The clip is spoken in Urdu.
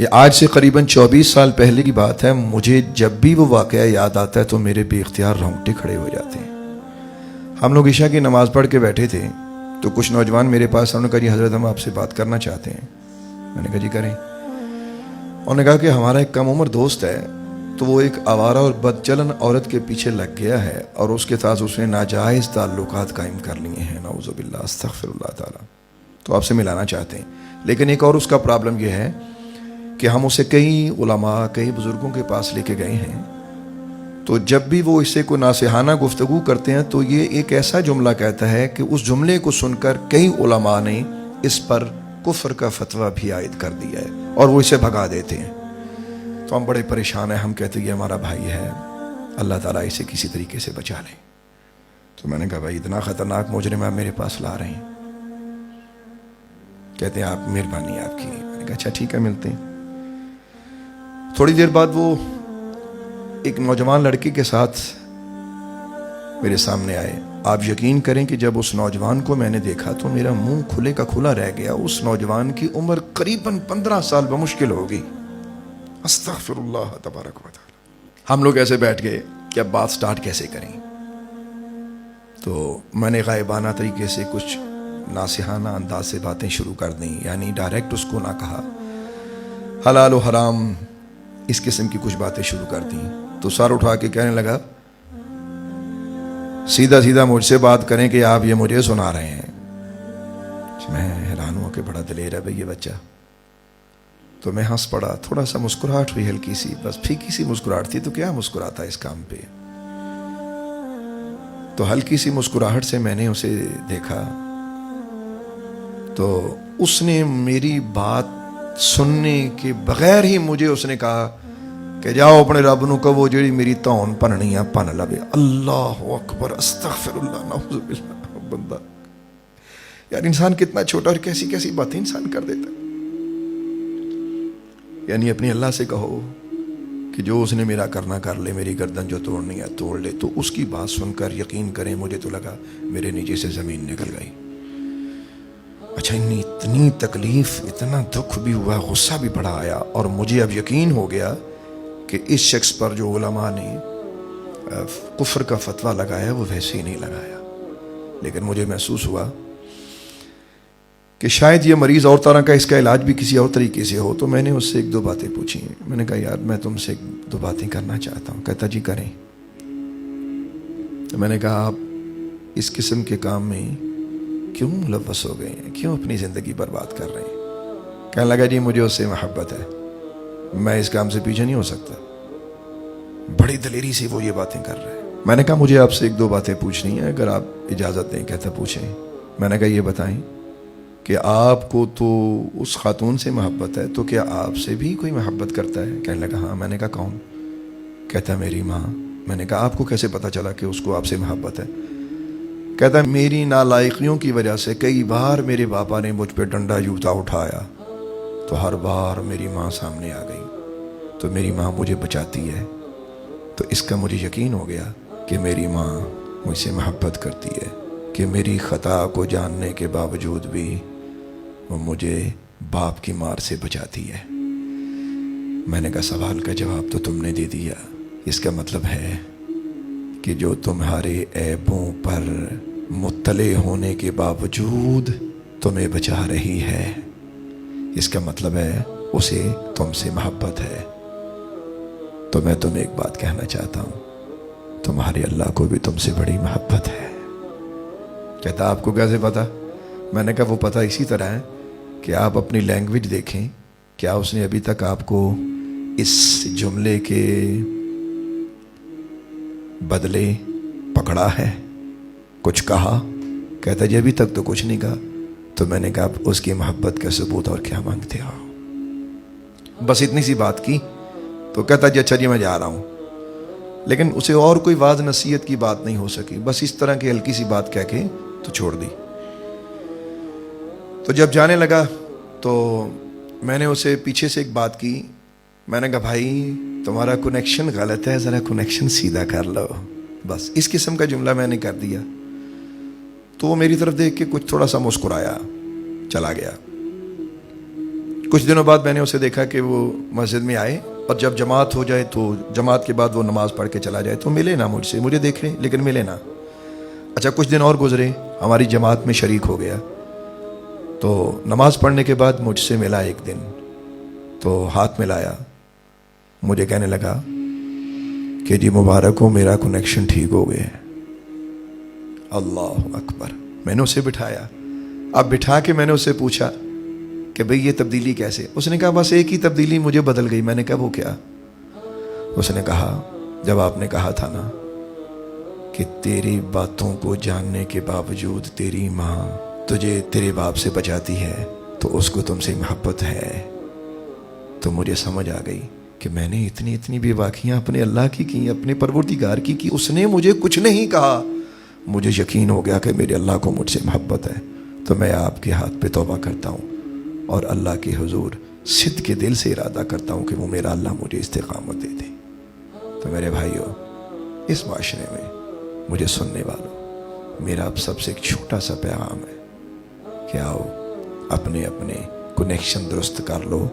یہ آج سے قریباً 24 سال پہلے کی بات ہے. مجھے جب بھی وہ واقعہ یاد آتا ہے تو میرے بے اختیار رونگٹے کھڑے ہو جاتے ہیں. ہم لوگ عشاء کی نماز پڑھ کے بیٹھے تھے تو کچھ نوجوان میرے پاس، انہوں نے کہا جی حضرت ہم آپ سے بات کرنا چاہتے ہیں. میں نے کہا جی کریں. انہوں نے کہا کہ ہمارا ایک کم عمر دوست ہے تو وہ ایک آوارہ اور بدچلن عورت کے پیچھے لگ گیا ہے اور اس کے ساتھ اس نے ناجائز تعلقات قائم کر لیے ہیں. نعوذ باللہ، استغفر اللہ تعالی. تو آپ سے ملانا چاہتے ہیں. لیکن ایک اور اس کا پرابلم یہ ہے کہ ہم اسے کئی علماء، کئی بزرگوں کے پاس لے کے گئے ہیں، تو جب بھی وہ اس سے کوئی ناصحانہ گفتگو کرتے ہیں تو یہ ایک ایسا جملہ کہتا ہے کہ اس جملے کو سن کر کئی علماء نے اس پر کفر کا فتویٰ بھی عائد کر دیا ہے اور وہ اسے بھگا دیتے ہیں. تو ہم بڑے پریشان ہیں. ہم کہتے ہیں یہ ہمارا بھائی ہے، اللہ تعالیٰ اسے کسی طریقے سے بچا لے. تو میں نے کہا بھائی اتنا خطرناک مجرم آپ میرے پاس لا رہے ہیں. کہتے ہیں آپ، مہربانی آپ کی. میں نے کہا اچھا ٹھیک ہے، ملتے ہیں. تھوڑی دیر بعد وہ ایک نوجوان لڑکی کے ساتھ میرے سامنے آئے. آپ یقین کریں کہ جب اس نوجوان کو میں نے دیکھا تو میرا منہ کھلے کا کھلا رہ گیا. اس نوجوان کی عمر قریباً 15 سال بمشکل ہوگی. استغفر اللہ تبارک و تعالی. ہم لوگ ایسے بیٹھ گئے کہ اب بات سٹارٹ کیسے کریں. تو میں نے غائبانہ طریقے سے کچھ ناصحانہ انداز سے باتیں شروع کر دیں، یعنی ڈائریکٹ اس کو نہ کہا، حلال و حرام اس قسم کی کچھ باتیں شروع کر دیں. تو سر اٹھا کے کہنے لگا سیدھا سیدھا مجھ سے بات کریں کہ آپ یہ مجھے سنا رہے ہیں. میں حیران ہوا کہ بڑا دلیر ہے بھئی یہ بچہ. تو میں ہنس پڑا. تھوڑا سا مسکراہٹ ہوئی، ہلکی سی، بس پھیکی سی مسکراہٹ تھی. تو کیا مسکراتا اس کام پہ. تو ہلکی سی مسکراہٹ سے میں نے اسے دیکھا تو اس نے میری بات سننے کے بغیر ہی مجھے اس نے کہا کہ جاؤ اپنے رب نو کہو جیڑی میری تون پننی ہے پن لوے. اللہ اکبر، استغفر اللہ، نعوذ باللہ. بندہ یار، انسان کتنا چھوٹا اور کیسی کیسی باتیں انسان کر دیتا ہے. یعنی اپنی اللہ سے کہو کہ جو اس نے میرا کرنا کر لے، میری گردن جو توڑنی ہے توڑ لے. تو اس کی بات سن کر یقین کریں مجھے تو لگا میرے نیچے سے زمین نکل گئی. اچھا، اتنی تکلیف، اتنا دکھ بھی ہوا، غصہ بھی بڑا آیا. اور مجھے اب یقین ہو گیا کہ اس شخص پر جو علماء نے کفر کا فتویٰ لگایا وہ ویسے ہی نہیں لگایا. لیکن مجھے محسوس ہوا کہ شاید یہ مریض اور طرح کا، اس کا علاج بھی کسی اور طریقے سے ہو. تو میں نے اس سے ایک دو باتیں پوچھی. میں نے کہا یار میں تم سے ایک دو باتیں کرنا چاہتا ہوں. کہتا جی کریں. تو میں نے کہا آپ اس قسم کے کام میں کیوں ملوث ہو گئے ہیں، کیوں اپنی زندگی برباد کر رہے ہیں. کہنے لگا جی مجھے اس سے محبت ہے، میں اس کام سے پیچھے نہیں ہو سکتا. بڑی دلیری سے وہ یہ باتیں کر رہے ہیں. میں نے کہا مجھے آپ سے ایک دو باتیں پوچھنی ہیں اگر آپ اجازت دیں. کہتا پوچھیں. میں نے کہا یہ بتائیں کہ آپ کو تو اس خاتون سے محبت ہے، تو کیا آپ سے بھی کوئی محبت کرتا ہے. کہنے لگا ہاں. میں نے کہا کون. کہتا میری ماں. میں نے کہا آپ کو کیسے پتا چلا کہ اس کو آپ سے محبت ہے. کہتا میری نالائقیوں کی وجہ سے کئی بار میرے باپا نے مجھ پہ ڈنڈا جوتا اٹھایا تو ہر بار میری ماں سامنے آ گئی تو میری ماں مجھے بچاتی ہے. تو اس کا مجھے یقین ہو گیا کہ میری ماں مجھ سے محبت کرتی ہے، کہ میری خطا کو جاننے کے باوجود بھی وہ مجھے باپ کی مار سے بچاتی ہے. میں نے کہا سوال کا جواب تو تم نے دے دیا. اس کا مطلب ہے کہ جو تمہارے عیبوں پر مطلع ہونے کے باوجود تمہیں بچا رہی ہے، اس کا مطلب ہے اسے تم سے محبت ہے. تو میں تمہیں ایک بات کہنا چاہتا ہوں، تمہارے اللہ کو بھی تم سے بڑی محبت ہے. کہتا آپ کو کیسے پتا. میں نے کہا وہ پتہ اسی طرح ہے کہ آپ اپنی لینگویج دیکھیں. کیا اس نے ابھی تک آپ کو اس جملے کے بدلے پکڑا ہے، کچھ کہا. کہتا جی ابھی تک تو کچھ نہیں کہا. تو میں نے کہا اس کی محبت کا ثبوت اور کیا مانگتے ہو. بس اتنی سی بات کی. تو کہتا جی اچھا جی میں جا رہا ہوں. لیکن اسے اور کوئی واض نصیحت کی بات نہیں ہو سکی. بس اس طرح کی ہلکی سی بات کہہ کے تو چھوڑ دی. تو جب جانے لگا تو میں نے اسے پیچھے سے ایک بات کی. میں نے کہا بھائی تمہارا کنیکشن غلط ہے، ذرا کنیکشن سیدھا کر لو. بس اس قسم کا جملہ میں نے کر دیا. تو وہ میری طرف دیکھ کے کچھ تھوڑا سا مسکرایا، چلا گیا. کچھ دنوں بعد میں نے اسے دیکھا کہ وہ مسجد میں آئے اور جب جماعت ہو جائے تو جماعت کے بعد وہ نماز پڑھ کے چلا جائے تو ملے نا مجھ سے، مجھے دیکھ لیں لیکن ملے نا۔ اچھا کچھ دن اور گزرے، ہماری جماعت میں شریک ہو گیا، تو نماز پڑھنے کے بعد مجھ سے ملا ایک دن، تو ہاتھ ملایا، مجھے کہنے لگا کہ جی مبارک ہو، میرا کنیکشن ٹھیک ہو گیا ہے۔ اللہ اکبر۔ میں نے اسے بٹھایا، اب بٹھا کے میں نے اسے پوچھا کہ بھئی یہ تبدیلی کیسے؟ اس نے کہا بس ایک ہی تبدیلی مجھے بدل گئی۔ میں نے کہا وہ کیا؟ اس نے کہا جب آپ نے کہا تھا نا کہ تیری باتوں کو جاننے کے باوجود تیری ماں تجھے تیرے باپ سے بچاتی ہے تو اس کو تم سے محبت ہے، تو مجھے سمجھ آ گئی کہ میں نے اتنی بے باکیاں اپنے اللہ کی اپنے پروردگار کی اس نے مجھے کچھ نہیں کہا، مجھے یقین ہو گیا کہ میرے اللہ کو مجھ سے محبت ہے۔ تو میں آپ کے ہاتھ پہ توبہ کرتا ہوں اور اللہ کے حضور صدق کے دل سے ارادہ کرتا ہوں کہ وہ میرا اللہ مجھے استقامت دے دے۔ تو میرے بھائیوں، اس معاشرے میں مجھے سننے والوں، میرا اب سب سے ایک چھوٹا سا پیغام ہے کہ آؤ اپنے کنیکشن درست کر لو۔